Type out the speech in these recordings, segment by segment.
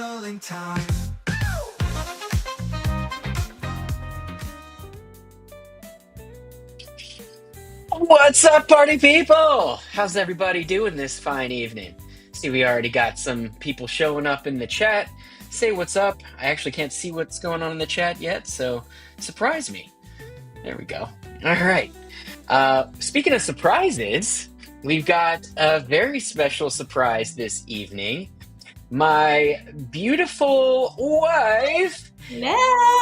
journaling time. What's up, party people? How's everybody doing this fine evening? See, we already got some people showing up in the chat. Say what's up. I actually can't see what's going on in the chat yet, so surprise me. There we go. All right. Speaking of surprises, we've got a very special surprise this evening. My beautiful wife, Hello.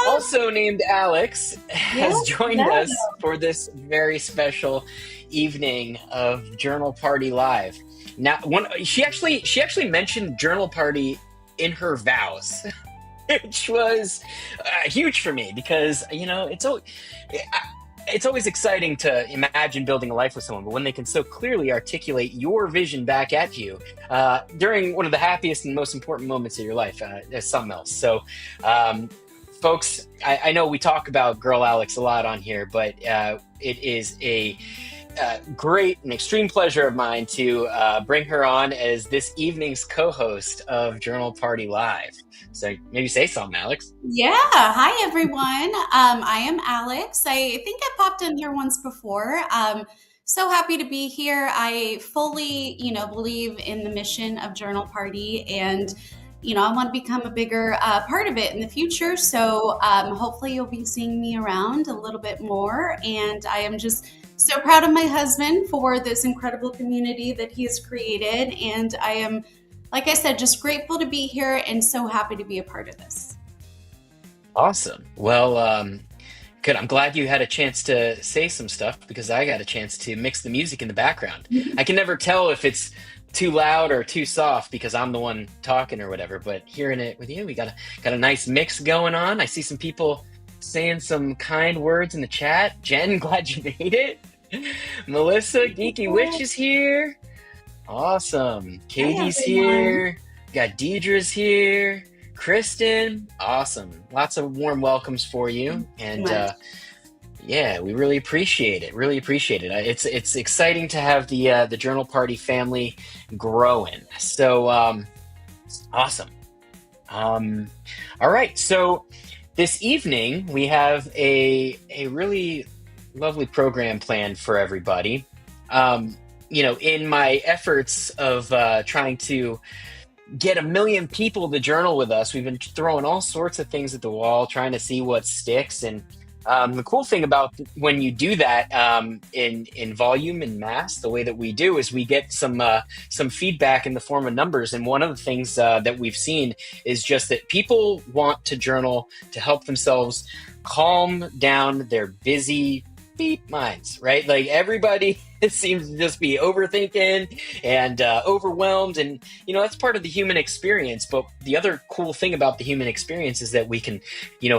also named Alex, has Yes, joined hello. us for this very special evening of Journal Party Live. Now, she actually mentioned Journal Party in her vows, which was huge for me because it's always exciting to imagine building a life with someone, but when they can so clearly articulate your vision back at you during one of the happiest and most important moments of your life, there's something else. So, folks, I know we talk about Girl Alex a lot on here, but it is a great and extreme pleasure of mine to bring her on as this evening's co-host of Journal Party Live. So maybe say something, Alex. Yeah. Hi, everyone. I am Alex. I think I popped in here once before. So happy to be here. I fully, believe in the mission of Journal Party, and I want to become a bigger part of it in the future. So hopefully you'll be seeing me around a little bit more. And I am just so proud of my husband for this incredible community that he has created. And I am, like I said, just grateful to be here and so happy to be a part of this. Awesome. Well, good. I'm glad you had a chance to say some stuff because I got a chance to mix the music in the background. I can never tell if it's too loud or too soft because I'm the one talking or whatever, but hearing it with you, we got a nice mix going on. I see some people saying some kind words in the chat. Jen, glad you made it. Melissa, Geeky Witch is here. Awesome. Katie's here. Got Deidre's here. Kristen, awesome. Lots of warm welcomes for you. And yeah, we really appreciate it. Really appreciate it. It's exciting to have the Journal Party family growing. So awesome. All right. So this evening we have a really lovely program planned for everybody. In my efforts of trying to get 1 million people to journal with us, we've been throwing all sorts of things at the wall, trying to see what sticks. And the cool thing about when you do that in volume and mass, the way that we do is we get some feedback in the form of numbers. And one of the things that we've seen is just that people want to journal to help themselves calm down their busy beep minds, right? Like everybody seems to just be overthinking and overwhelmed, and that's part of the human experience. But the other cool thing about the human experience is that we can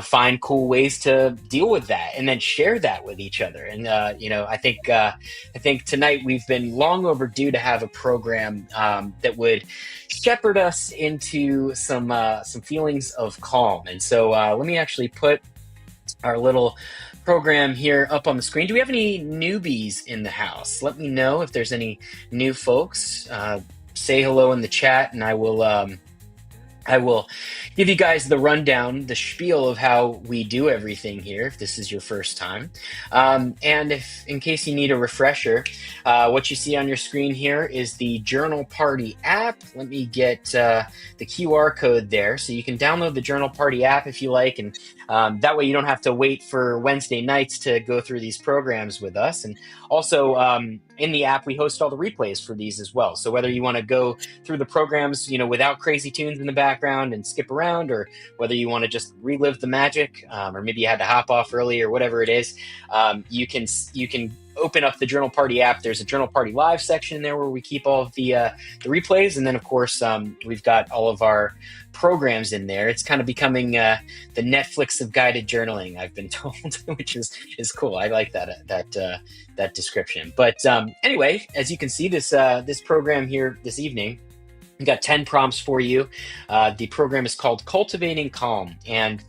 find cool ways to deal with that and then share that with each other. And I think tonight we've been long overdue to have a program that would shepherd us into some feelings of calm. And so let me actually put our little program here up on the screen. Do we have any newbies in the house? Let me know if there's any new folks. Say hello in the chat, and I will give you guys the rundown, the spiel of how we do everything here, if this is your first time. And if, in case you need a refresher, what you see on your screen here is the Journal Party app. Let me get the QR code there. So you can download the Journal Party app if you like, and that way you don't have to wait for Wednesday nights to go through these programs with us. And also, in the app, we host all the replays for these as well. So whether you want to go through the programs, without crazy tunes in the background and skip around, or whether you want to just relive the magic, or maybe you had to hop off early or whatever it is, you can open up the Journal Party app. There's a Journal Party Live section there where we keep all of the replays. And then, of course, we've got all of our programs in there. It's kind of becoming the Netflix of guided journaling, I've been told, which is cool. I like that description. But anyway, as you can see, this program here this evening, we got 10 prompts for you. The program is called Cultivating Calm, and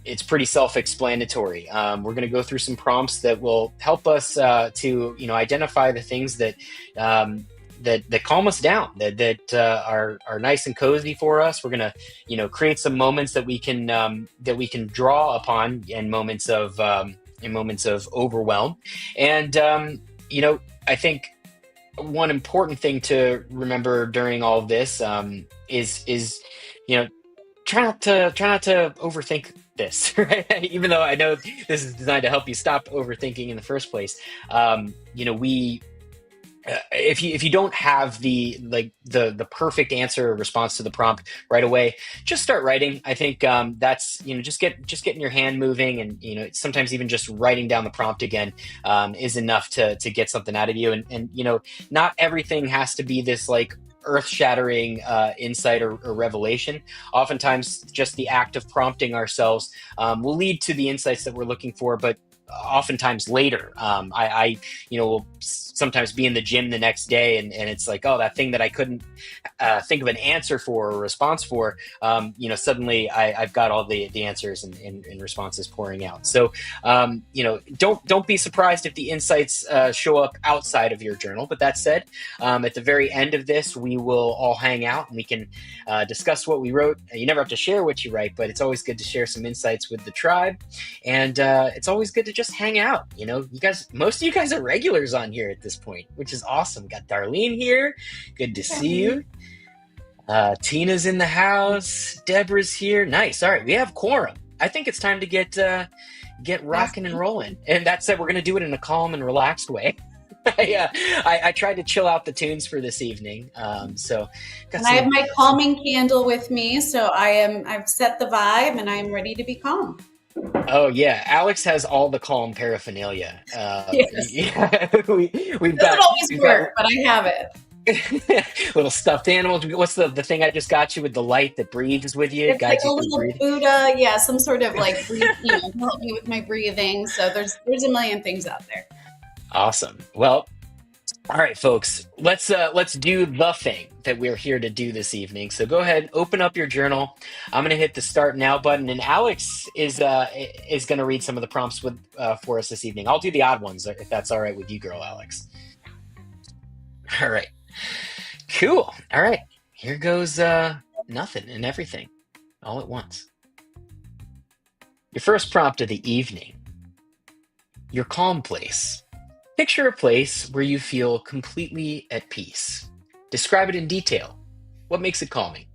it's pretty self-explanatory. We're going to go through some prompts that will help us to identify the things that that calm us down, that are nice and cozy for us. We're gonna, create some moments that we can draw upon in moments of overwhelm. And I think one important thing to remember during all of this is you know try not to overthink this, right? Even though I know this is designed to help you stop overthinking in the first place. We if you don't have the perfect answer or response to the prompt right away, just start writing. I think that's just getting your hand moving, and sometimes even just writing down the prompt again is enough to get something out of you. And not everything has to be this like earth-shattering insight or revelation. Oftentimes just the act of prompting ourselves will lead to the insights that we're looking for, but oftentimes later. I will sometimes be in the gym the next day, and it's like, oh, that thing that I couldn't think of an answer for or a response for, suddenly I've got all the answers and responses pouring out. So don't be surprised if the insights show up outside of your journal. But that said, at the very end of this, we will all hang out and we can discuss what we wrote. You never have to share what you write, but it's always good to share some insights with the tribe. And it's always good to just hang out. Most of you guys are regulars on here at this point, which is awesome. Got Darlene here. Good to see you. Tina's in the house. Deborah's here. Nice. All right, we have quorum. I think it's time to get rocking and rolling. And that said, we're going to do it in a calm and relaxed way. I tried to chill out the tunes for this evening. I have my calming candle with me, so I've set the vibe and I'm ready to be calm. Oh yeah, Alex has all the calm paraphernalia. Yes. Yeah, we've Doesn't always work, but I have it. Little stuffed animals. What's the thing I just got you with the light that breathes with you? It's like a little Buddha, yeah, some sort of like to help me with my breathing. So there's a million things out there. Awesome. Well, all right, folks, let's do the thing that we're here to do this evening. So go ahead, open up your journal. I'm going to hit the start now button, and Alex is going to read some of the prompts for us this evening. I'll do the odd ones if that's all right with you, girl, Alex. All right. Cool. All right. Here goes nothing and everything all at once. Your first prompt of the evening. Your calm place. Picture a place where you feel completely at peace. Describe it in detail. What makes it calming?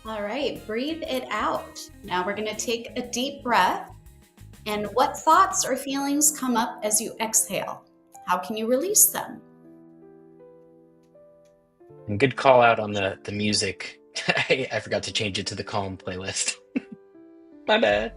All right, breathe it out. Now we're going to take a deep breath. And what thoughts or feelings come up as you exhale? How can you release them? And good call out on the music. I forgot to change it to the Calm playlist. My bad.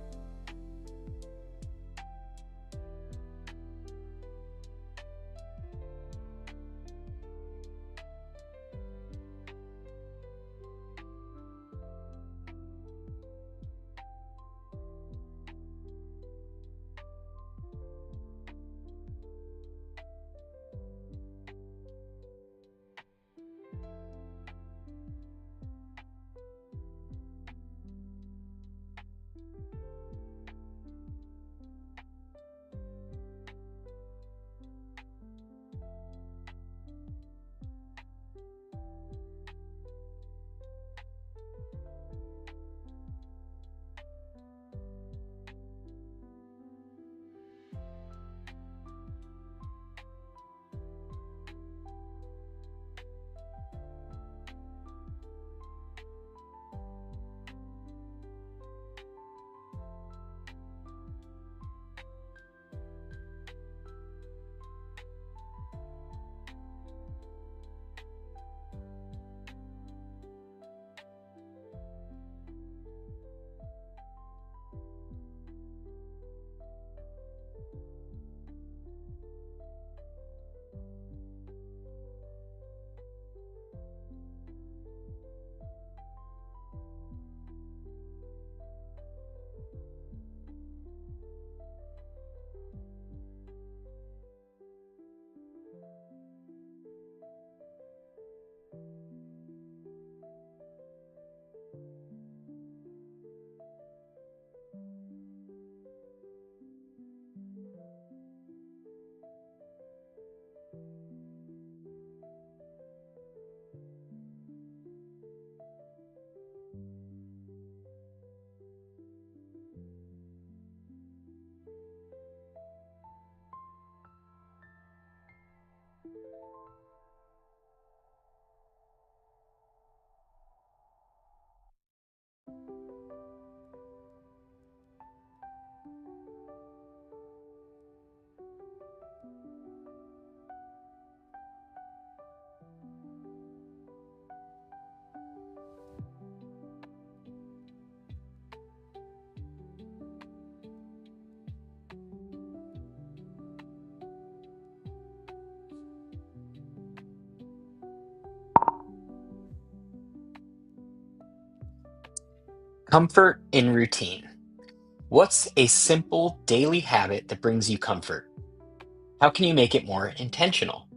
Comfort in routine. What's a simple daily habit that brings you comfort? How can you make it more intentional?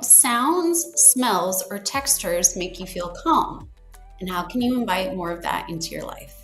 What sounds, smells, or textures make you feel calm? And how can you invite more of that into your life?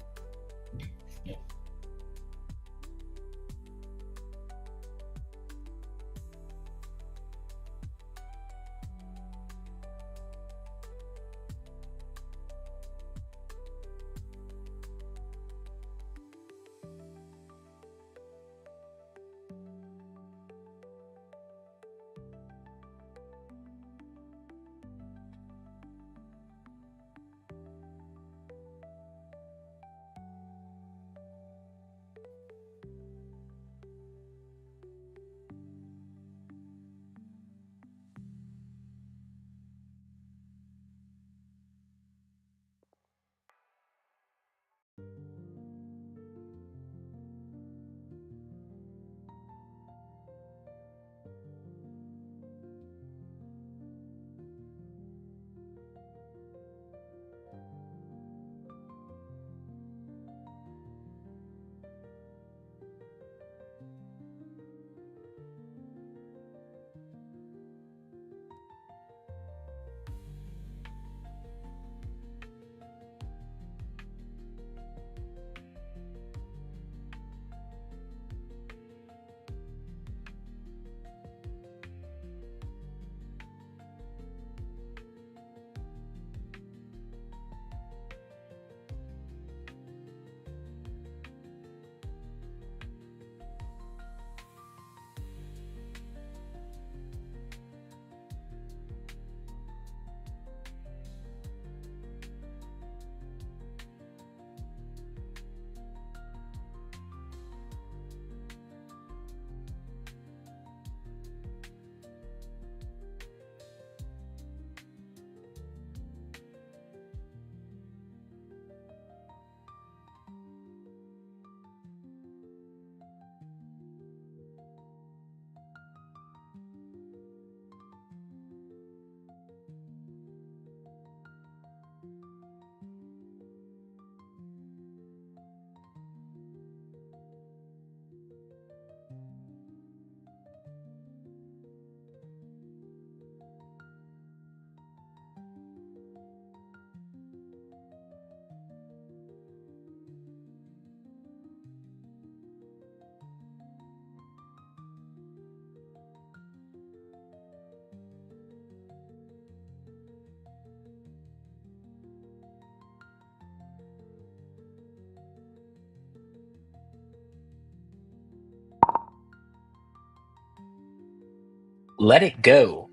Let it go.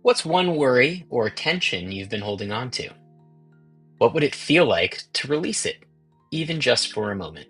What's one worry or tension you've been holding on to? What would it feel like to release it, even just for a moment?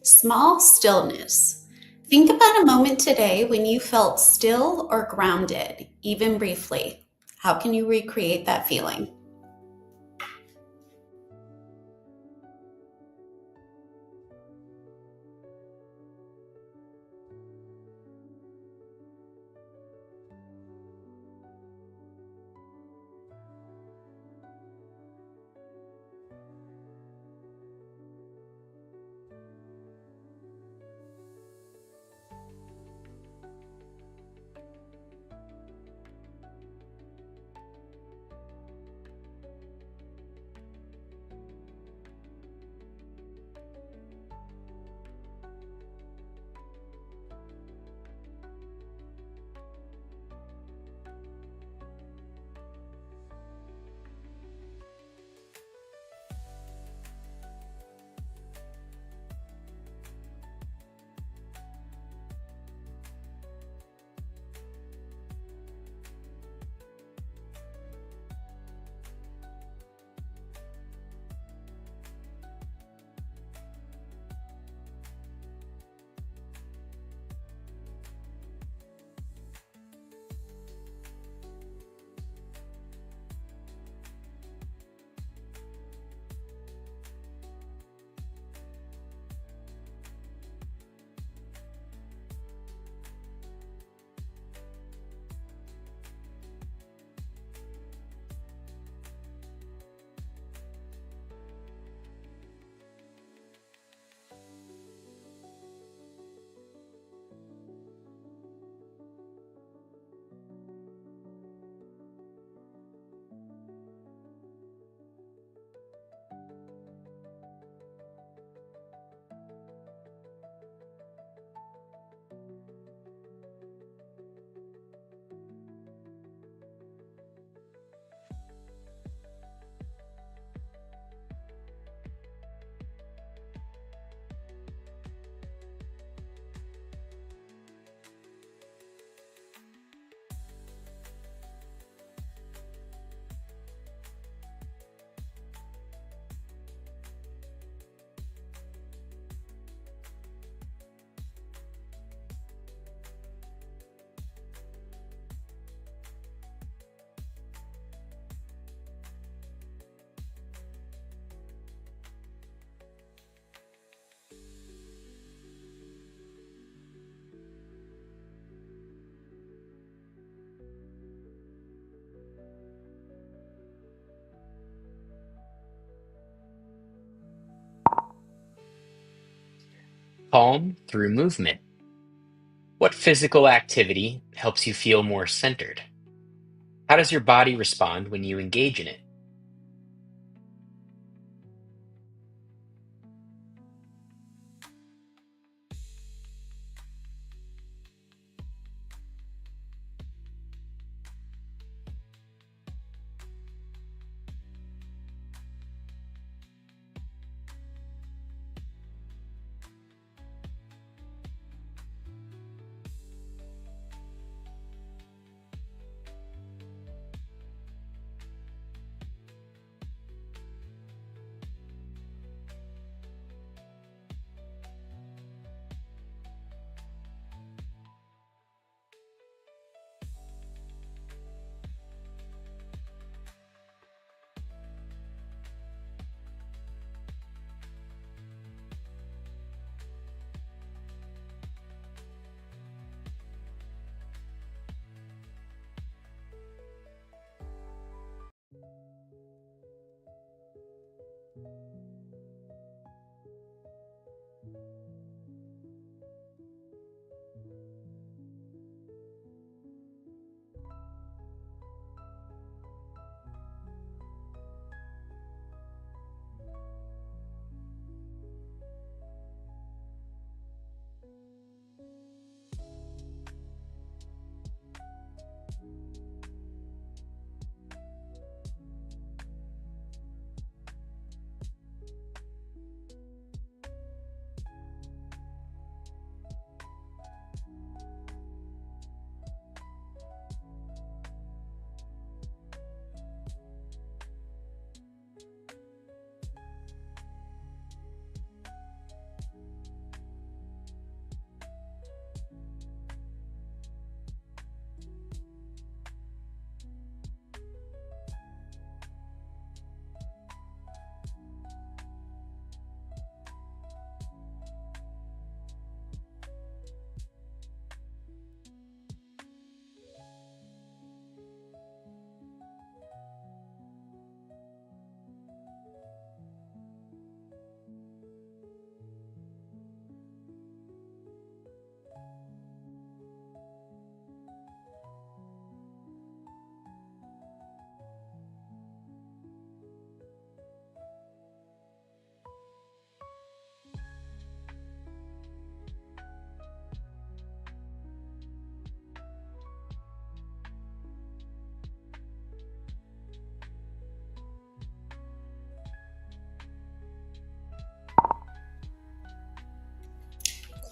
Small stillness. Think about a moment today when you felt still or grounded, even briefly. How can you recreate that feeling? Calm through movement. What physical activity helps you feel more centered? How does your body respond when you engage in it?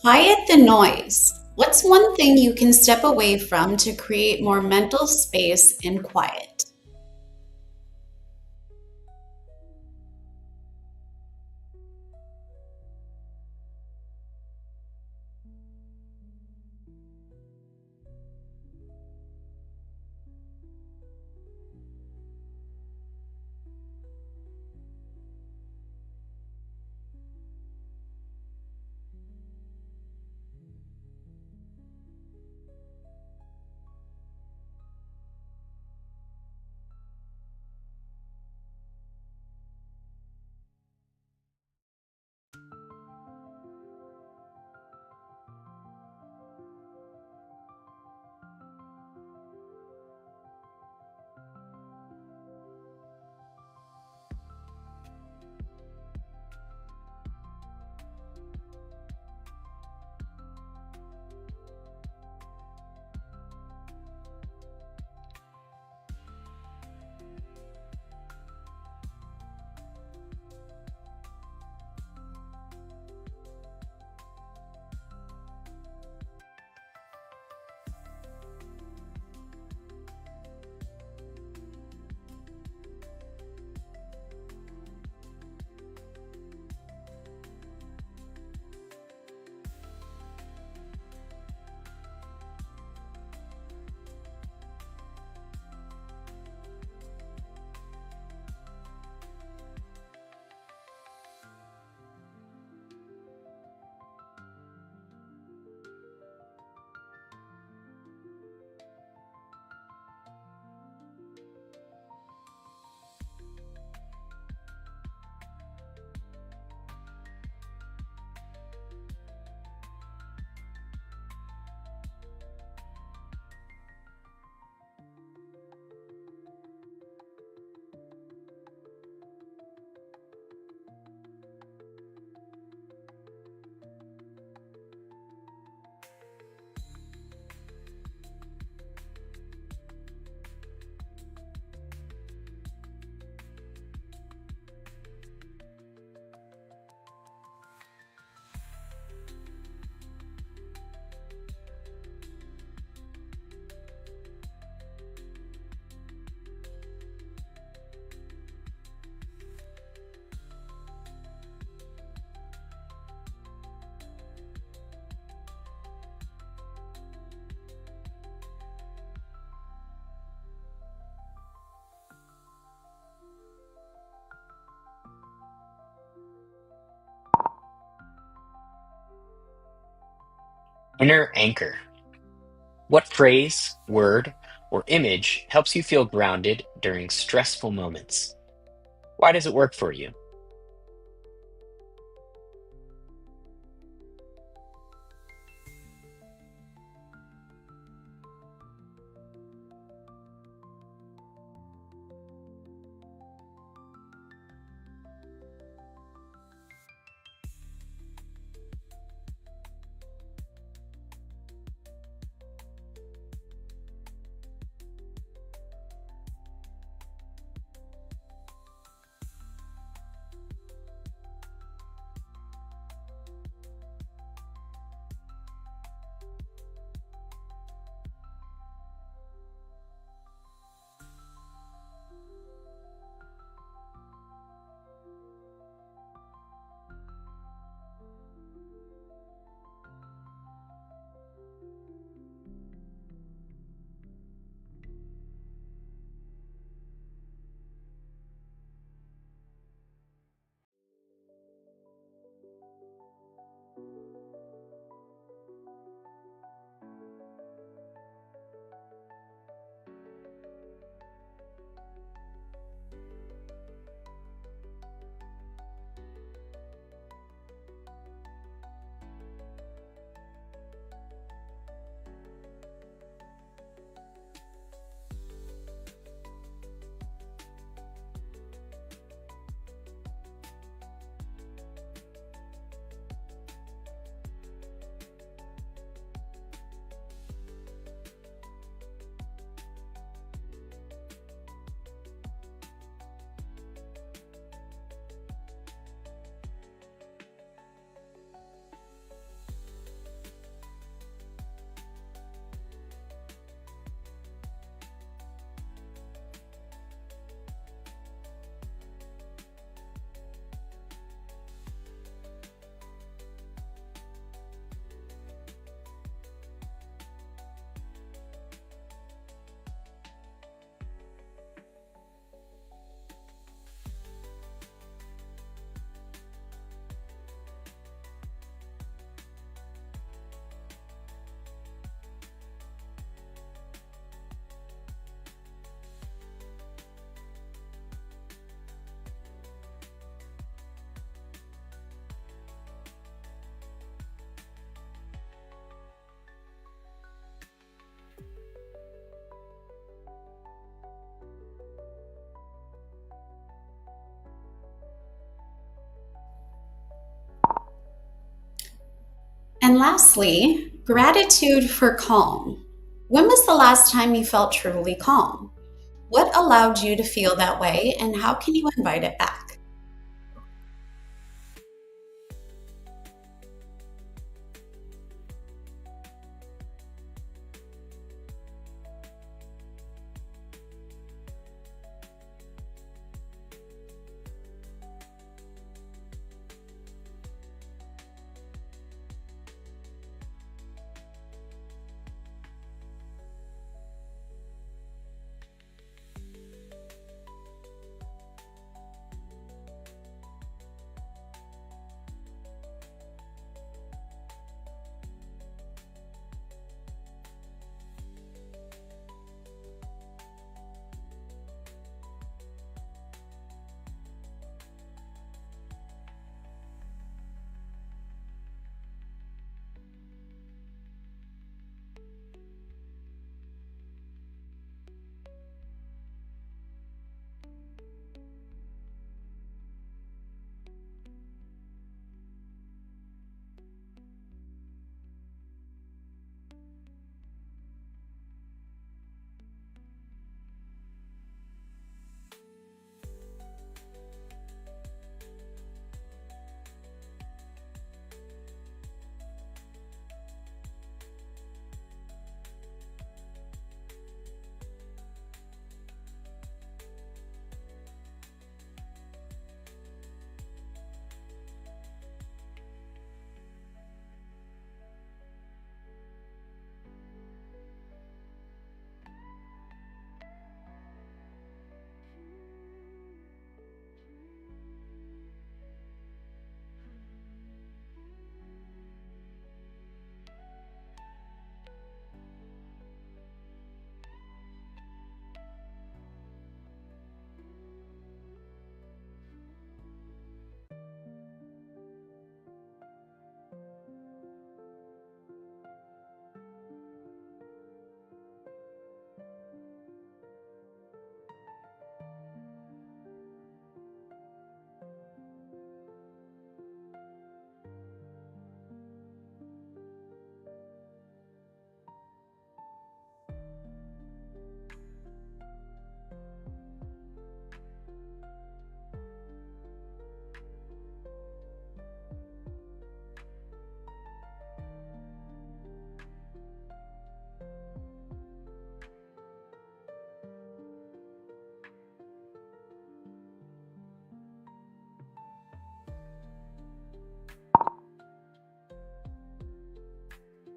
Quiet the noise. What's one thing you can step away from to create more mental space and quiet? Inner anchor. What phrase, word, or image helps you feel grounded during stressful moments? Why does it work for you? lastly, gratitude for calm. When was the last time you felt truly calm? What allowed you to feel that way, and how can you invite it back?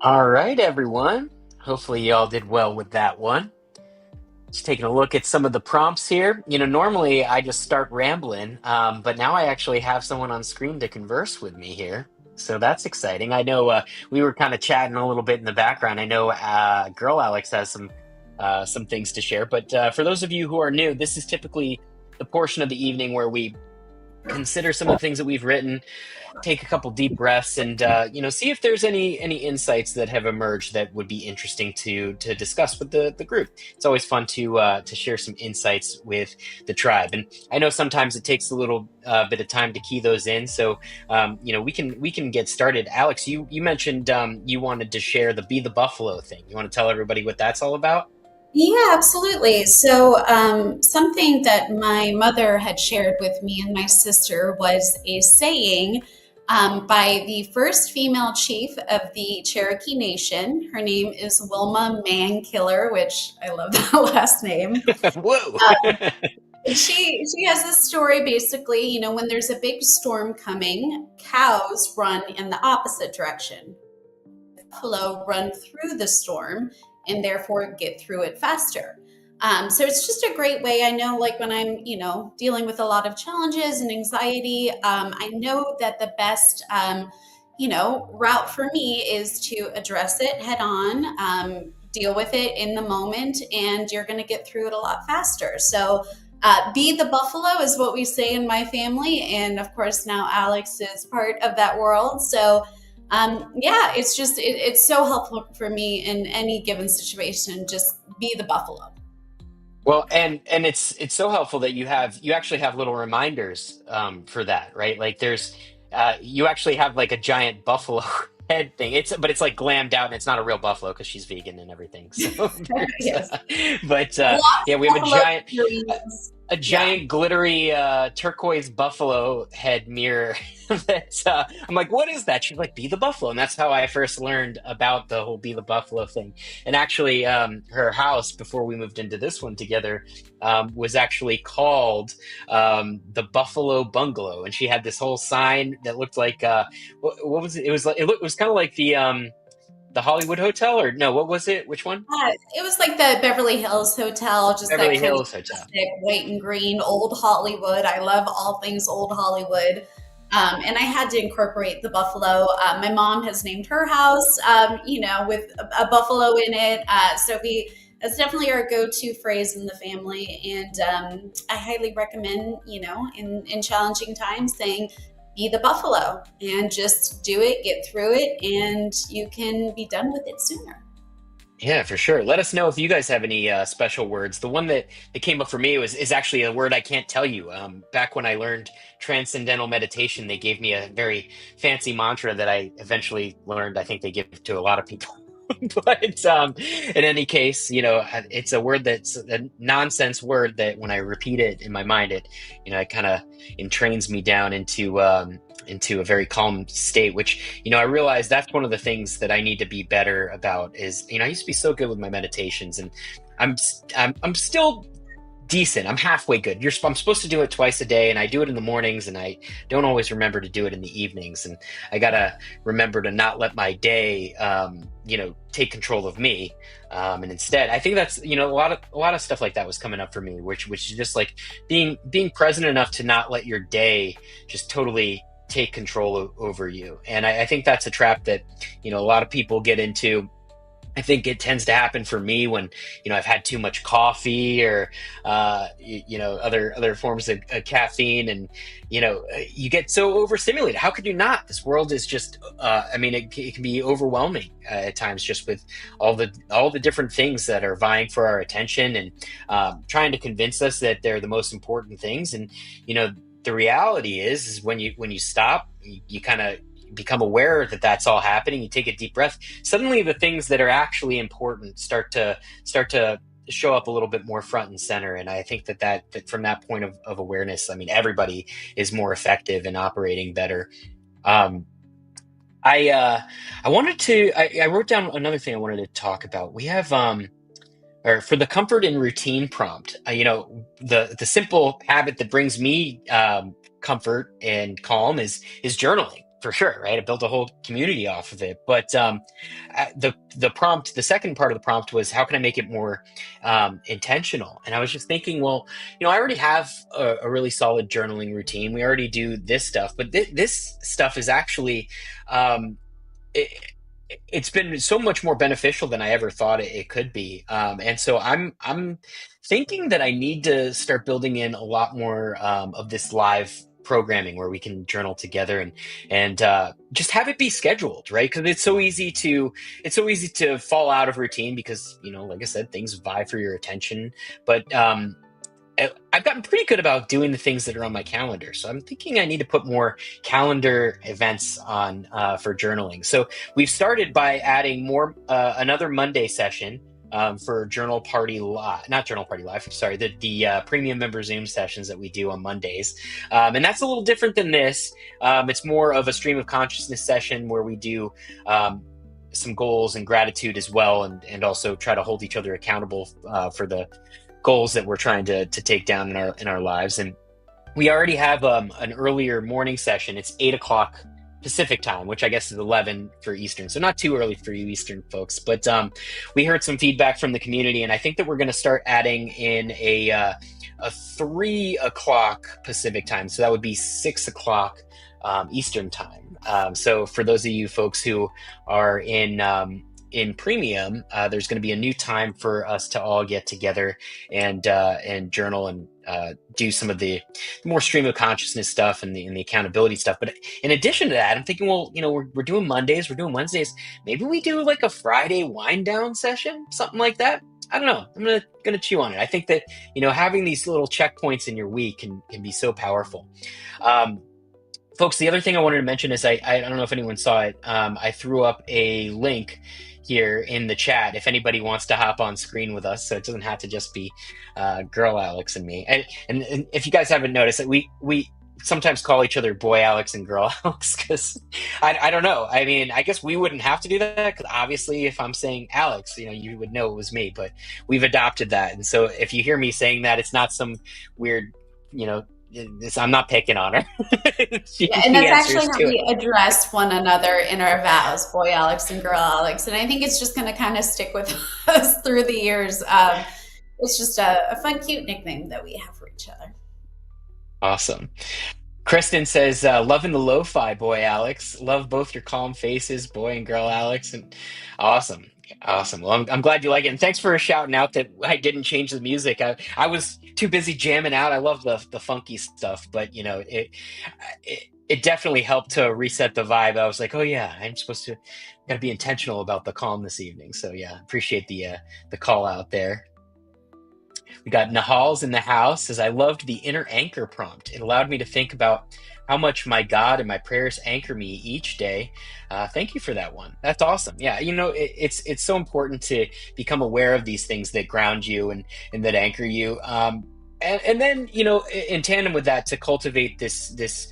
All right, everyone. Hopefully, y'all did well with that one. Just taking a look at some of the prompts here. Normally I just start rambling, but now I actually have someone on screen to converse with me here. So that's exciting. I know we were kind of chatting a little bit in the background. I know girl Alex has some things to share, but for those of you who are new, this is typically the portion of the evening where we consider some of the things that we've written, take a couple deep breaths, and see if there's any insights that have emerged that would be interesting to discuss with the group. It's always fun to share some insights with the tribe, and I know sometimes it takes a little bit of time to key those in. So we can get started. Alex, you mentioned you wanted to share the Be the Buffalo thing. You want to tell everybody what that's all about? Yeah, absolutely. So, something that my mother had shared with me and my sister was a saying by the first female chief of the Cherokee Nation. Her name is Wilma Mankiller, which I love that last name. Whoa. She has this story basically, when there's a big storm coming, cows run in the opposite direction. Buffalo run through the storm and therefore get through it faster. So it's just a great way. I know, like when I'm, dealing with a lot of challenges and anxiety, I know that the best, route for me is to address it head on, deal with it in the moment, and you're going to get through it a lot faster. So, be the buffalo is what we say in my family. And of course, now Alex is part of that world. So, yeah, it's so helpful for me in any given situation. Just be the buffalo. Well, and it's so helpful that you actually have little reminders for that, right? Like there's you actually have like a giant buffalo head thing. But it's like glammed out, and it's not a real buffalo because she's vegan and everything. So there's, Yes. but Lots yeah, we have of buffalo earrings. a Yeah. giant glittery turquoise buffalo head mirror that I'm like, what is that? She's like, be the buffalo. And that's how I first learned about the whole be the buffalo thing. And actually, her house before we moved into this one together was actually called the Buffalo Bungalow. And she had this whole sign that looked like what was it? It was like it was kind of like the Hollywood Hotel, or no, what was it? Which one? It was like the Beverly Hills Hotel, just that Beverly kind of Hills Hotel. rustic, white and green, old Hollywood. I love all things old Hollywood. And I had to incorporate the buffalo. My mom has named her house, with a buffalo in it. That's definitely our go-to phrase in the family. And I highly recommend, in challenging times, saying, be the buffalo and just do it, get through it, and you can be done with it sooner. Yeah, for sure. Let us know if you guys have any special words. The one that came up for me is actually a word I can't tell you. Back when I learned transcendental meditation, they gave me a very fancy mantra that I eventually learned. I think they give to a lot of people. But in any case, it's a word that's a nonsense word that when I repeat it in my mind, it kind of entrains me down into a very calm state, which, I realize that's one of the things that I need to be better about is, I used to be so good with my meditations, and I'm still decent. I'm halfway good. I'm supposed to do it twice a day, and I do it in the mornings, and I don't always remember to do it in the evenings. And I gotta remember to not let my day, take control of me. And instead, I think that's a lot of stuff like that was coming up for me, which is just like being present enough to not let your day just totally take control over you. And I think that's a trap that a lot of people get into. I think it tends to happen for me when, I've had too much coffee or, other forms of caffeine, and, you get so overstimulated. How could you not? This world is just, it can be overwhelming at times, just with all the different things that are vying for our attention and trying to convince us that they're the most important things. And, the reality is when you stop, you kind of become aware that that's all happening. You take a deep breath. Suddenly, the things that are actually important start to show up a little bit more front and center. And I think that from that point of awareness, everybody is more effective and operating better. I wanted to. I wrote down another thing I wanted to talk about. We have or for the comfort and routine prompt, the simple habit that brings me comfort and calm is journaling, for sure, right? I built a whole community off of it. But the prompt, the second part of the prompt was, how can I make it more intentional? And I was just thinking, well, I already have a really solid journaling routine. We already do this stuff, but this stuff is actually it, it's been so much more beneficial than I ever thought it could be. And so I'm thinking that I need to start building in a lot more of this live programming where we can journal together and just have it be scheduled, right? Because it's so easy to fall out of routine because, like I said, things vie for your attention. But I've gotten pretty good about doing the things that are on my calendar. So I'm thinking I need to put more calendar events on for journaling. So we've started by adding another Monday session for Journal Party Live, not Journal Party Live, sorry, the premium member Zoom sessions that we do on Mondays. And that's a little different than this. It's more of a stream of consciousness session where we do some goals and gratitude as well, and also try to hold each other accountable for the goals that we're trying to take down in our lives. And we already have an earlier morning session. It's 8 o'clock Pacific time, which I guess is 11 for Eastern. So not too early for you Eastern folks, but we heard some feedback from the community, and I think that we're going to start adding in a 3 o'clock Pacific time. So that would be 6 o'clock Eastern time. So for those of you folks who are in premium, there's going to be a new time for us to all get together and journal and do some of the more stream of consciousness stuff and the accountability stuff. But in addition to that, I'm thinking, well, we're doing Mondays, we're doing Wednesdays. Maybe we do like a Friday wind down session, something like that. I don't know. I'm gonna chew on it. I think that having these little checkpoints in your week can be so powerful. Folks, the other thing I wanted to mention is I don't know if anyone saw it. I threw up a link here in the chat if anybody wants to hop on screen with us, so it doesn't have to just be girl Alex and me. And if you guys haven't noticed, that we sometimes call each other boy Alex and girl Alex because I don't know. I mean, I guess we wouldn't have to do that because obviously, if I'm saying Alex, you would know it was me. But we've adopted that, and so if you hear me saying that, it's not some weird, you know. I'm not picking on her. Yeah, and She that's actually answers how to it. we address one another in our vows, boy Alex and girl Alex. And I think it's just going to kind of stick with us through the years. It's just a fun, cute nickname that we have for each other. Awesome. Kristen says, loving the lo-fi, boy Alex. Love both your calm faces, boy and girl Alex. And awesome. Awesome. Well, I'm glad you like it. And thanks for shouting out that I didn't change the music. I was too busy jamming out. I love the funky stuff, but it definitely helped to reset the vibe. I was like, oh yeah, I'm supposed to gotta be intentional about the calm this evening. So yeah, appreciate the call out there. We got Nahal's in the house. Says, I loved the inner anchor prompt. It allowed me to think about how much my God and my prayers anchor me each day. Thank you for that one. That's awesome. Yeah, it's so important to become aware of these things that ground you and that anchor you. And then in tandem with that, to cultivate this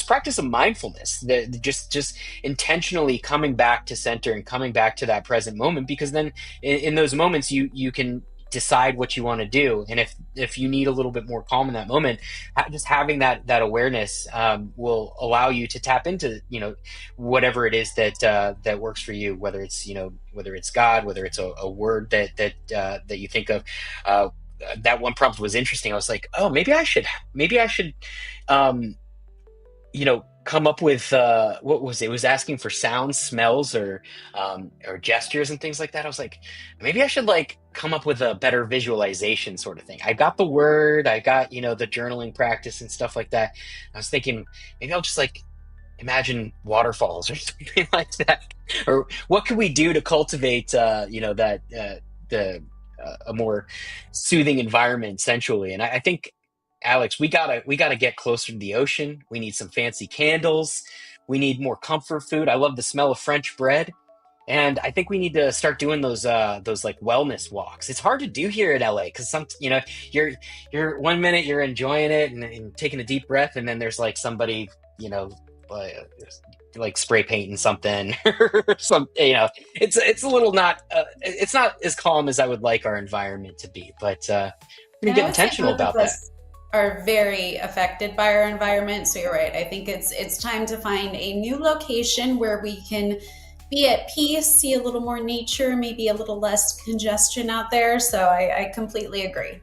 practice of mindfulness, that just intentionally coming back to center and coming back to that present moment, because then in those moments you can decide what you want to do. And if you need a little bit more calm in that moment, just having that awareness will allow you to tap into whatever it is that works for you, whether it's God, whether it's a word that you think of. That one prompt was interesting. I was like, oh, maybe I should come up with what was it? It was asking for sounds, smells, or gestures and things like that. I was like, maybe I should come up with a better visualization sort of thing. I got the word, I got the journaling practice and stuff like that. I was thinking maybe I'll just imagine waterfalls or something like that. Or what could we do to cultivate the a more soothing environment sensually? And I think, Alex, we gotta get closer to the ocean. We need some fancy candles. We need more comfort food. I love the smell of French bread. And I think we need to start doing those wellness walks. It's hard to do here in LA because you're 1 minute you're enjoying it and taking a deep breath, and then there's somebody uh, spray painting something or some it's a little not it's not as calm as I would like our environment to be, but we're gonna And I get would say intentional both of about that. us are very affected by our environment. So you're right. I think it's time to find a new location where we can be at peace, see a little more nature, maybe a little less congestion out there. So I completely agree.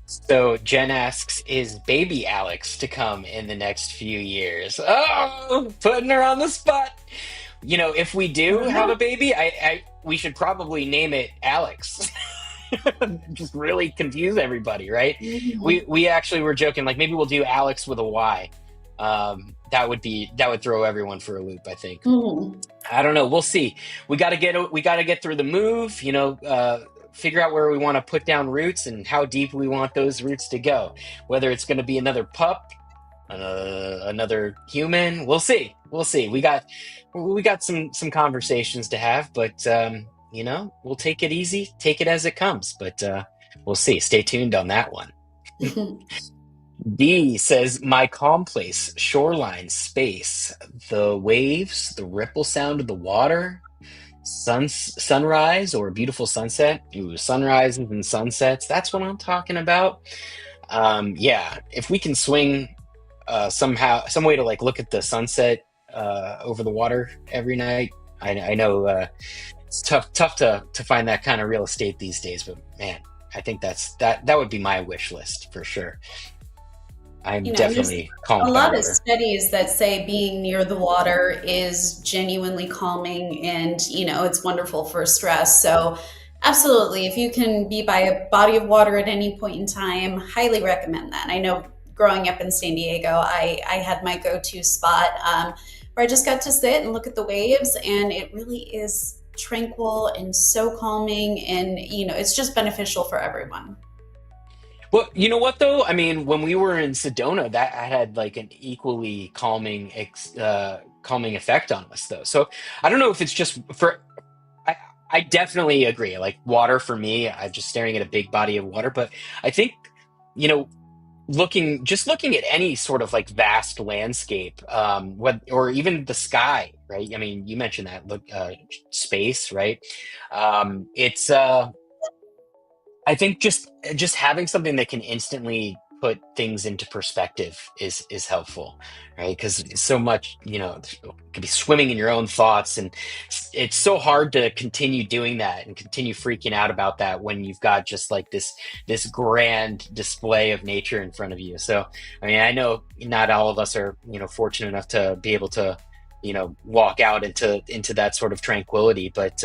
So Jen asks, is baby Alex to come in the next few years? Oh, putting her on the spot. If we I do don't have a know. baby, we should probably name it Alex. Just really confuse everybody, right? Mhm. We actually were joking, maybe we'll do Alex with a Y. That would throw everyone for a loop, I think. Mhm. I don't know. We'll see. We got to get through the move. Figure out where we want to put down roots and how deep we want those roots to go. Whether it's going to be another pup, another human, we'll see. We'll see. We got some conversations to have, but we'll take it easy, take it as it comes. But we'll see. Stay tuned on that one. D says, my calm place, shoreline, space, the waves, the ripple sound of the water, sunrise or a beautiful sunset. Ooh, sunrises and sunsets. That's what I'm talking about. Yeah, if we can swing somehow, some way to look at the sunset over the water every night. I know it's tough to find that kind of real estate these days, but man, I think that would be my wish list for sure. I'm There's definitely a calmed by lot of water. studies that say being near the water is genuinely calming and, it's wonderful for stress. So, absolutely, if you can be by a body of water at any point in time, highly recommend that. I know growing up in San Diego, I had my go to spot where I just got to sit and look at the waves, and it really is tranquil and so calming, and, it's just beneficial for everyone. Well, you know what though? I mean, when we were in Sedona, that had like an equally calming effect on us though. So I don't know if it's just for. I, I definitely agree. Like water for me, I'm just staring at a big body of water. But I think, you know, looking at any sort of like vast landscape, what or even the sky, right? I mean, you mentioned that look, space, right? It's I think just having something that can instantly put things into perspective is helpful, right? Because so much, you know, could be swimming in your own thoughts, and it's so hard to continue doing that and continue freaking out about that when you've got just like this grand display of nature in front of you. So, I mean, I know not all of us are, you know, fortunate enough to be able to, you know, walk out into that sort of tranquility, but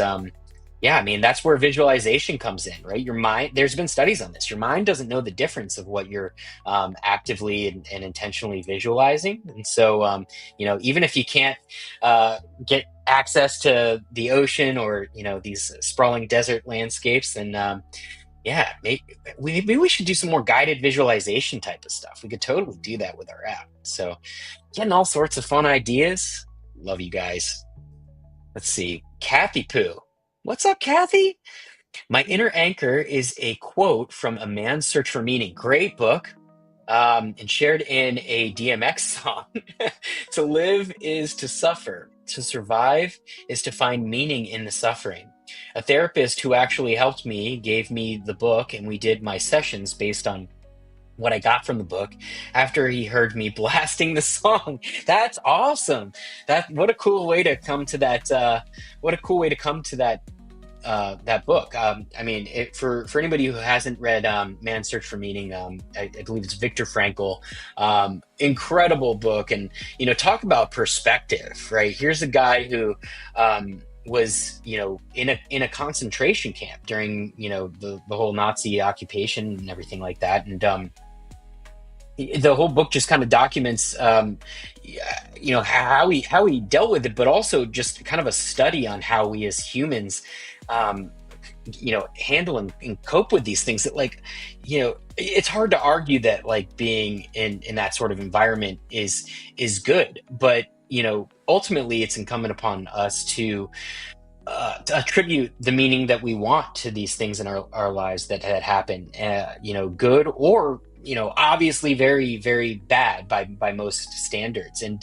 yeah, I mean, that's where visualization comes in, right? Your mind, there's been studies on this. Your mind doesn't know the difference of what you're actively and intentionally visualizing. And so, you know, even if you can't get access to the ocean or, you know, these sprawling desert landscapes, then yeah, maybe we should do some more guided visualization type of stuff. We could totally do that with our app. So, getting all sorts of fun ideas. Love you guys. Let's see. Kathy Poo. What's up, Kathy? My inner anchor is a quote from A Man's Search for Meaning. Great book. And shared in a DMX song. To live is to suffer. To survive is to find meaning in the suffering. A therapist who actually helped me gave me the book, and we did my sessions based on what I got from the book after he heard me blasting the song. That's awesome. That what a cool way to come to that. What a cool way to come to that book. I mean, for anybody who hasn't read Man's Search for Meaning, I believe it's Viktor Frankl. Incredible book, and you know, talk about perspective. Right, here's a guy who was, you know, in a concentration camp during, you know, the whole Nazi occupation and everything like that, and the whole book just kind of documents you know, how he dealt with it, but also just kind of a study on how we as humans you know, handle and cope with these things. That, like, you know, it's hard to argue that like being in that sort of environment is good, but you know, ultimately it's incumbent upon us to attribute the meaning that we want to these things in our lives that had happened, you know, good or, you know, obviously very, very bad by most standards. And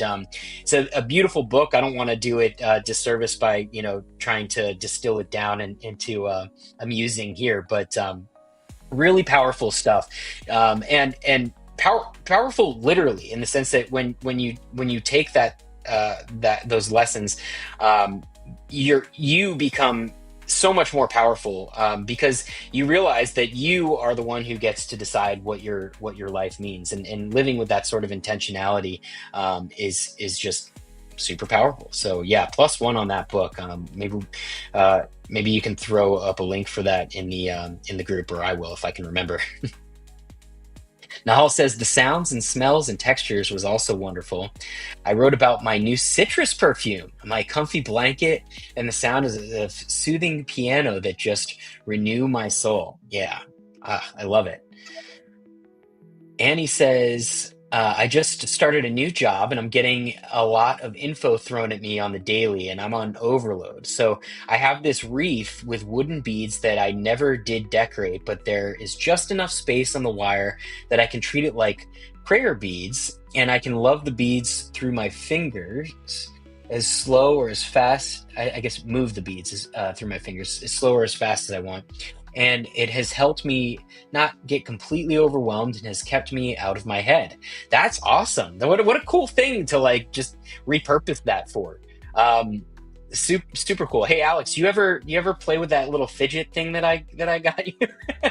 it's a beautiful book. I don't want to do it disservice by, you know, trying to distill it down into amusing here, but really powerful stuff, and powerful literally, in the sense that when you take those lessons, you become so much more powerful, because you realize that you are the one who gets to decide what your life means, and living with that sort of intentionality is just super powerful. So yeah, +1 on that book. Maybe you can throw up a link for that in the group, or I will if I can remember. Nahal says the sounds and smells and textures was also wonderful. I wrote about my new citrus perfume, my comfy blanket, and the sound of a soothing piano that just renew my soul. Yeah, I love it. Annie says, I just started a new job and I'm getting a lot of info thrown at me on the daily, and I'm on overload. So I have this wreath with wooden beads that I never did decorate, but there is just enough space on the wire that I can treat it like prayer beads, and I can love the beads through my fingers as slow or as fast. I guess move the beads through my fingers as slow or as fast as I want. And it has helped me not get completely overwhelmed and has kept me out of my head. That's awesome. What a cool thing to like just repurpose that for. Super cool. Hey Alex, you ever play with that little fidget thing that I got you?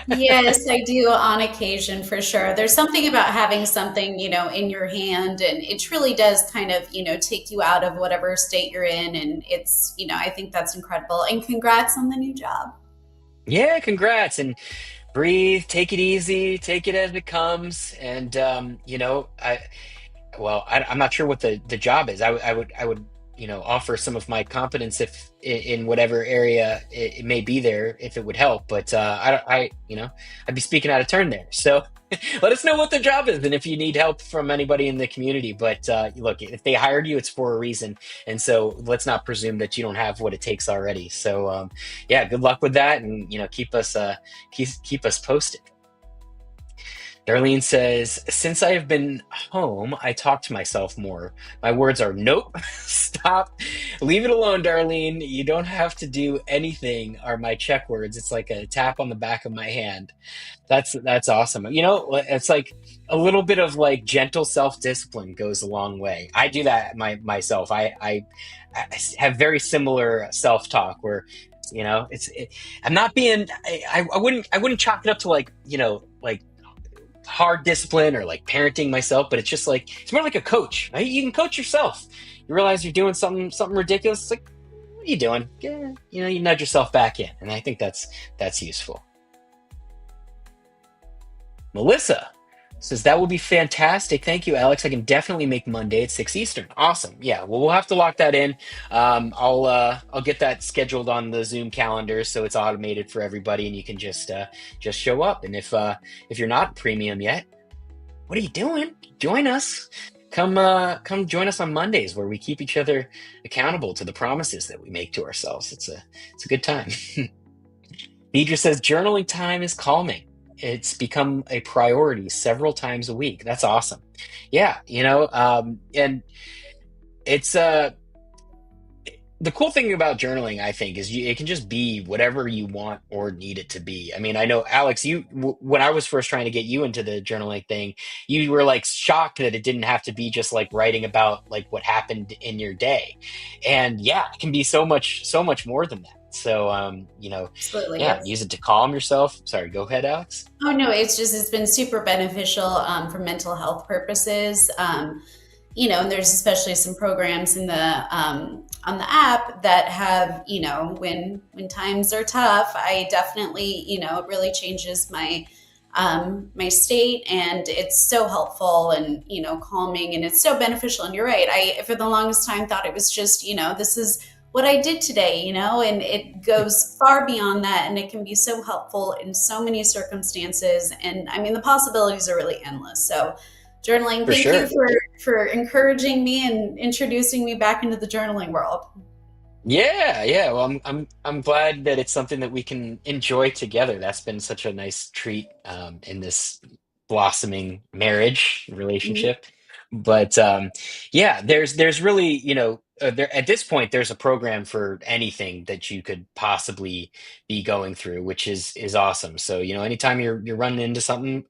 Yes, I do on occasion for sure. There's something about having something, you know, in your hand, and it truly does kind of, you know, take you out of whatever state you're in. And it's, you know, I think that's incredible. And congrats on the new job. Yeah, congrats, and breathe, take it easy, take it as it comes. And you know, I'm not sure what the job is. I would, you know, offer some of my competence if in whatever area it may be there, if it would help. But you know, I'd be speaking out of turn there. So Let us know what the job is and if you need help from anybody in the community. But look, if they hired you, it's for a reason. And so let's not presume that you don't have what it takes already. So yeah, good luck with that, and keep us posted. Darlene says, since I have been home, I talk to myself more. My words are nope, stop, leave it alone, Darlene. You don't have to do anything, are my check words. It's like a tap on the back of my hand. That's awesome. It's like a little bit of like gentle self-discipline goes a long way. I do that myself. I have very similar self-talk where, I'm not being, I wouldn't chalk it up to like, like hard discipline or like parenting myself, but it's just like it's more like a coach, right? You can coach yourself. You realize you're doing something ridiculous. It's like, what are you doing? Yeah, you nudge yourself back in, and I think that's useful. Melissa says that will be fantastic. Thank you, Alex. I can definitely make Monday at 6 Eastern. Awesome. Yeah. Well, we'll have to lock that in. I'll get that scheduled on the Zoom calendar so it's automated for everybody, and you can just show up. And if you're not premium yet, what are you doing? Join us. Come join us on Mondays where we keep each other accountable to the promises that we make to ourselves. It's a good time. Deidre says journaling time is calming. It's become a priority several times a week. That's awesome. Yeah, and it's the cool thing about journaling, I think, is it can just be whatever you want or need it to be. I mean, I know, Alex, when I was first trying to get you into the journaling thing, you were like shocked that it didn't have to be just like writing about like what happened in your day. And yeah, it can be so much more than that. So, Absolutely, yeah, yes. use it to calm yourself. Sorry, go ahead, Alex. Oh no, it's been super beneficial for mental health purposes. And there's especially some programs in the on the app that have, when times are tough, I definitely, it really changes my state, and it's so helpful and calming, and it's so beneficial. And you're right, I for the longest time thought it was just this is what I did today, and it goes far beyond that, and it can be so helpful in so many circumstances. And I mean, the possibilities are really endless. So journaling, For thank you sure. for encouraging me and introducing me back into the journaling world. Yeah, yeah. Well, I'm glad that it's something that we can enjoy together. That's been such a nice treat in this blossoming marriage Mhm. relationship. But yeah, there's really, there at this point there's a program for anything that you could possibly be going through, which is awesome. So, anytime you're running into something,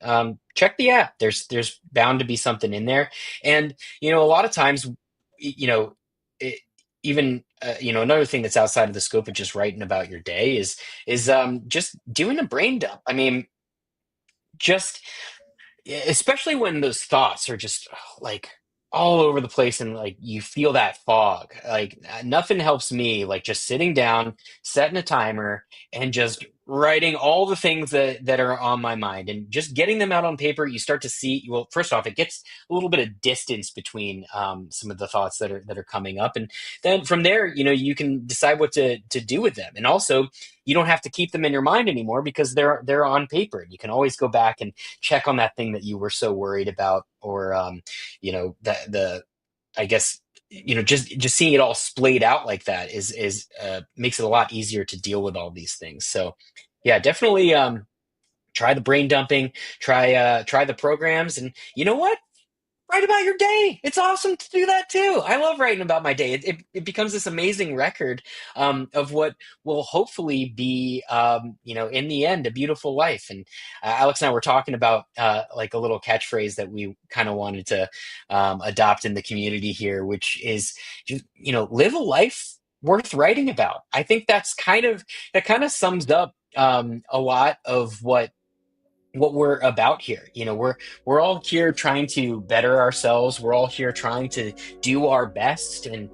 check the app. There's bound to be something in there. And, a lot of times, it, even another thing that's outside of the scope of just writing about your day is just doing a brain dump. I mean, just especially when those thoughts are just like all over the place and like you feel that fog, like nothing helps me like just sitting down, setting a timer, and just writing all the things that are on my mind and just getting them out on paper. You start to see, well, first off, it gets a little bit of distance between some of the thoughts that are coming up, and then from there, you can decide what to do with them. And also, you don't have to keep them in your mind anymore because they're on paper. You can always go back and check on that thing that you were so worried about, or the I guess just seeing it all splayed out like that is makes it a lot easier to deal with all these things. So yeah, definitely try the brain dumping, try the programs, and you know what, write about your day. It's awesome to do that too. I love writing about my day. It becomes this amazing record of what will hopefully be, in the end, a beautiful life. And Alex and I were talking about like a little catchphrase that we kind of wanted to adopt in the community here, which is, live a life worth writing about. I think that kind of sums up a lot of what we're about here. We're all here trying to better ourselves. We're all here trying to do our best and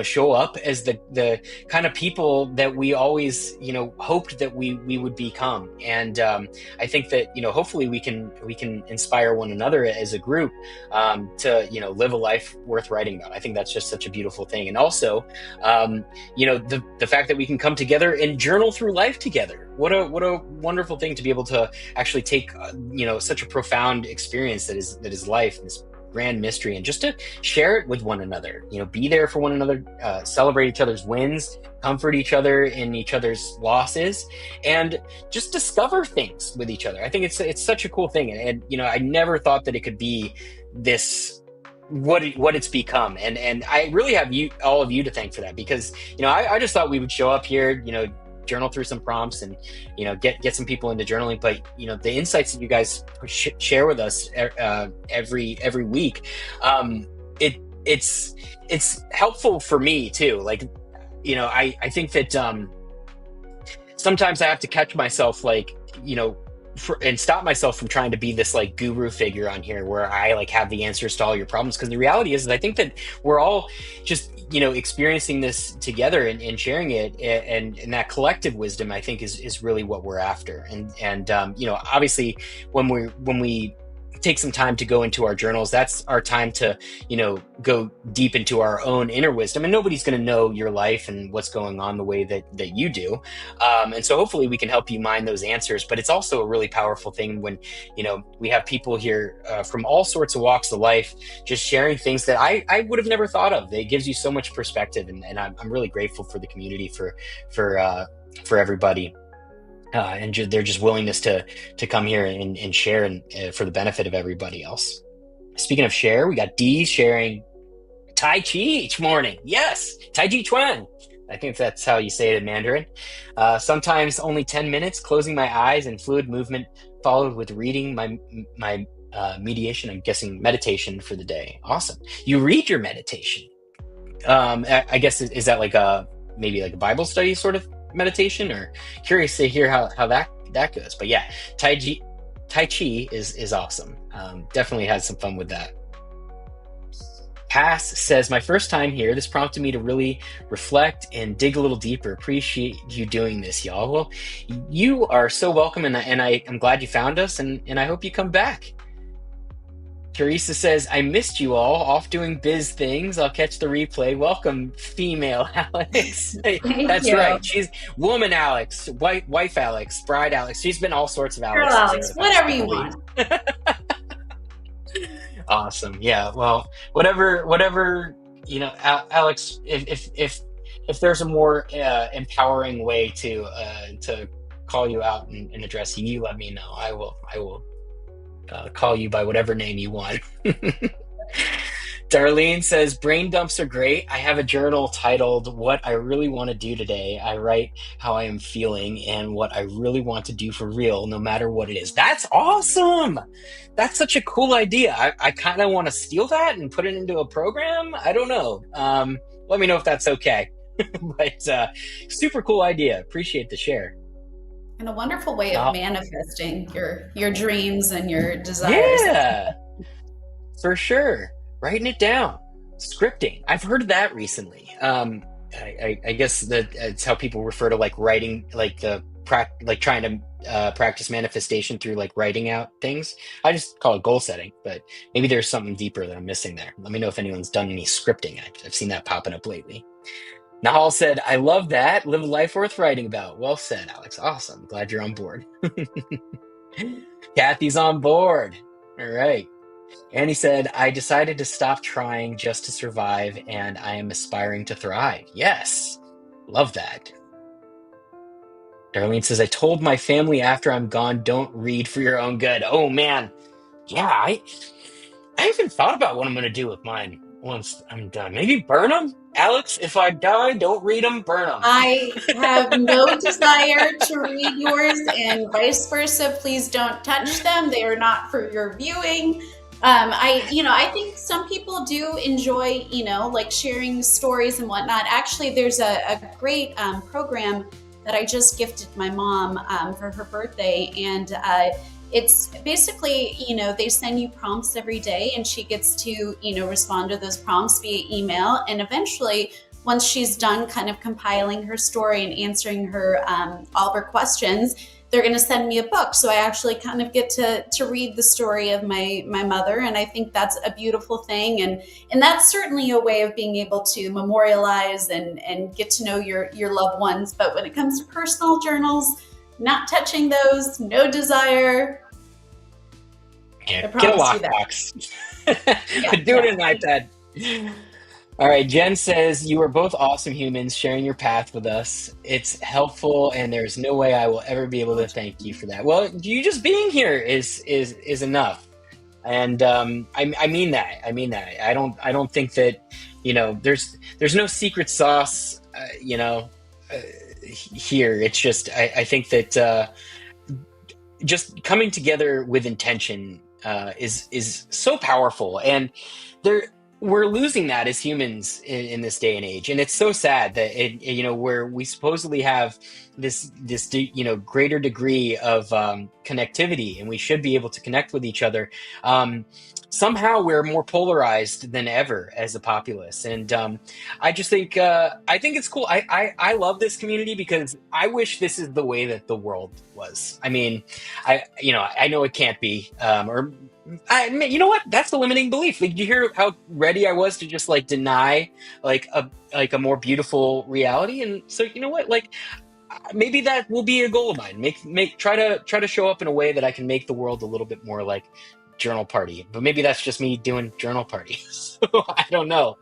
show up as the kind of people that we always hoped that we would become. And I think that hopefully we can inspire one another as a group to live a life worth writing about. I think that's just such a beautiful thing. And also the fact that we can come together and journal through life together. what a wonderful thing to be able to actually take such a profound experience that is life, and this grand mystery, and just to share it with one another. Be there for one another, celebrate each other's wins, comfort each other in each other's losses, and just discover things with each other. I think it's such a cool thing, and I never thought that it could be this what it's become, and I really have all of you to thank for that, because I just thought we would show up here, journal through some prompts, and get some people into journaling, but the insights that you guys share with us every week, it's helpful for me too. Like, I think that sometimes I have to catch myself, like, and stop myself from trying to be this like guru figure on here where I like have the answers to all your problems. Because the reality is that I think that we're all just, experiencing this together and sharing it, and that collective wisdom, I think is really what we're after. And obviously when we take some time to go into our journals, that's our time to go deep into our own inner wisdom, and nobody's going to know your life and what's going on the way that you do, and so hopefully we can help you mine those answers. But it's also a really powerful thing when we have people here from all sorts of walks of life just sharing things that I would have never thought of. It gives you so much perspective, and I'm really grateful for the community, for everybody. And their just willingness to come here and share, and for the benefit of everybody else. Speaking of share, we got Dee sharing Tai Chi each morning. Yes, Tai Chi Chuan. I think that's how you say it in Mandarin. Sometimes only 10 minutes, closing my eyes and fluid movement, followed with reading my mediation. I'm guessing meditation for the day. Awesome. You read your meditation. I guess, is that like maybe like a Bible study sort of meditation, or curious to hear how that goes. But yeah, Tai Chi is awesome. Definitely had some fun with that. Cass says, my first time here, this prompted me to really reflect and dig a little deeper. Appreciate you doing this, y'all. Well, you are so welcome, and I'm glad you found us, and I hope you come back. Teresa says, I missed you all, off doing biz things. I'll catch the replay. Welcome, female Alex. That's you. Right. She's woman Alex, wife Alex, bride Alex. She's been all sorts of Alex. Girl Alex, whatever you want. Awesome. Yeah. Well, whatever, Alex, if there's a more empowering way to call you out and address you, you let me know. I will call you by whatever name you want. Darlene says, brain dumps are great. I have a journal titled What I Really Want to Do Today. I write how I am feeling and what I really want to do for real, no matter what it is. That's awesome. That's such a cool idea. I kind of want to steal that and put it into a program. I don't know. Let me know if that's okay. But super cool idea. Appreciate the share. And a wonderful way of manifesting your dreams and your desires. Yeah, for sure. Writing it down, scripting. I've heard of that recently. I guess that it's how people refer to like writing, like trying to practice manifestation through like writing out things. I just call it goal setting, but maybe there's something deeper that I'm missing there. Let me know if anyone's done any scripting. I've seen that popping up lately. Nahal said, I love that. Live a life worth writing about. Well said, Alex. Awesome. Glad you're on board. Kathy's on board. All right. Annie said, I decided to stop trying just to survive, and I am aspiring to thrive. Yes. Love that. Darlene says, I told my family after I'm gone, don't read for your own good. Oh, man. Yeah, I haven't thought about what I'm going to do with mine once I'm done. Maybe burn them? Alex, if I die, don't read them, burn them. I have no desire to read yours, and vice versa. Please don't touch them. They are not for your viewing. I think some people do enjoy, like sharing stories and whatnot. Actually, there's a great program that I just gifted my mom for her birthday, and it's basically, they send you prompts every day, and she gets to, respond to those prompts via email. And eventually, once she's done kind of compiling her story and answering her all of her questions, they're going to send me a book. So I actually kind of get to read the story of my mother. And I think that's a beautiful thing. And that's certainly a way of being able to memorialize and get to know your loved ones. But when it comes to personal journals, not touching those, no desire. Yeah, I get a promise you that. lockbox. Yeah, Do it yeah. in an iPad. All right, Jen says you are both awesome humans sharing your path with us. It's helpful, and there's no way I will ever be able to thank you for that. Well, you just being here is enough, and I mean that. I mean that. I don't think that there's no secret sauce. Here. It's just I think that just coming together with intention is so powerful, and there we're losing that as humans in this day and age, and it's so sad that where we supposedly have this greater degree of connectivity, and we should be able to connect with each other. Somehow we're more polarized than ever as a populace, and I just think I think it's cool. I love this community because I wish this is the way that the world was. I mean, I know it can't be, or you know what? That's the limiting belief. Like, did you hear how ready I was to just like deny like a more beautiful reality? And so you know what? Like maybe that will be a goal of mine. Try to show up in a way that I can make the world a little bit more like journal party. But maybe that's just me doing journal party. So I don't know.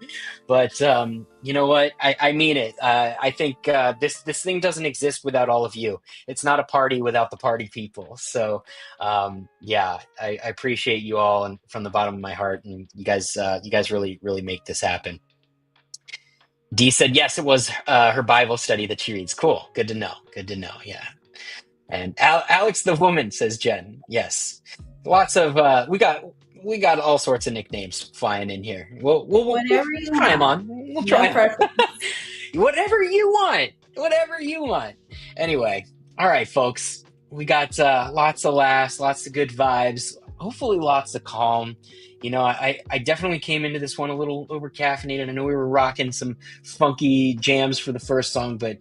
But you know what? I mean it. I think this thing doesn't exist without all of you. It's not a party without the party people. So yeah, I appreciate you all, and from the bottom of my heart. And you guys really make this happen. Dee said yes, it was her Bible study that she reads. Cool, good to know. Good to know. Yeah. And Alex the woman, says Jen. Yes, lots of we got all sorts of nicknames flying in here. We'll Whatever you try them want. on. We'll No try 'em. preference. Whatever you want. Whatever you want. Anyway, all right, folks. We got lots of laughs, lots of good vibes. Hopefully, lots of calm. I definitely came into this one a little over caffeinated. I know we were rocking some funky jams for the first song, but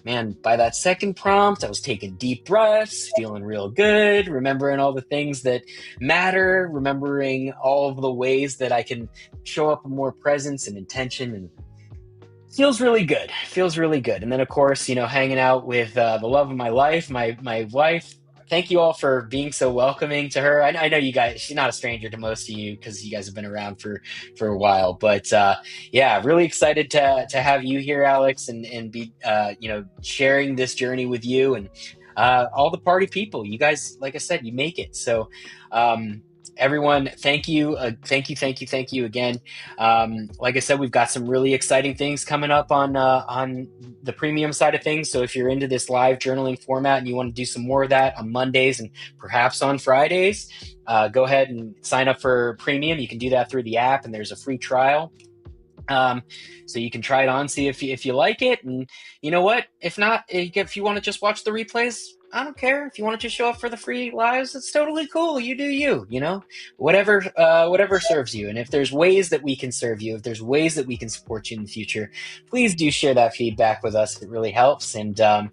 man, by that second prompt, I was taking deep breaths, feeling real good, remembering all the things that matter, remembering all of the ways that I can show up with more presence and intention, and feels really good. Feels really good. And then, of course, hanging out with the love of my life, my wife. Thank you all for being so welcoming to her. I know you guys. She's not a stranger to most of you because you guys have been around for a while. But yeah, really excited to have you here, Alex, and be sharing this journey with you and all the party people. You guys, like I said, you make it. So. Everyone, thank you, thank you again. Like I said, we've got some really exciting things coming up on the premium side of things. So if you're into this live journaling format and you want to do some more of that on Mondays and perhaps on Fridays, go ahead and sign up for premium. You can do that through the app, and there's a free trial. So you can try it on, see if you like it, and you know what? If not, if you want to just watch the replays, I don't care. If you want to just show up for the free lives, it's totally cool. You do you. Whatever serves you. And if there's ways that we can serve you, if there's ways that we can support you in the future, please do share that feedback with us. It really helps. And I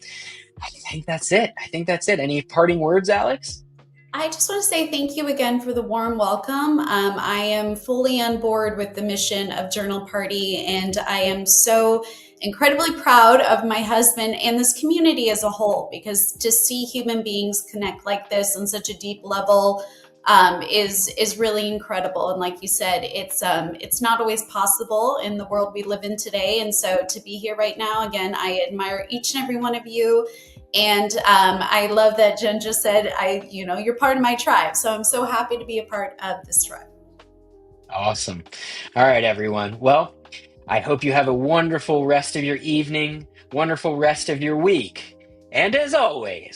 think that's it. Any parting words, Alex? I just want to say thank you again for the warm welcome. I am fully on board with the mission of Journal Party, and I am so incredibly proud of my husband and this community as a whole, because to see human beings connect like this on such a deep level is really incredible. And like you said, it's not always possible in the world we live in today. And so to be here right now, again, I admire each and every one of you. And I love that Jen just said, you're part of my tribe. So I'm so happy to be a part of this tribe. Awesome. All right, everyone. Well, I hope you have a wonderful rest of your evening, wonderful rest of your week. And as always,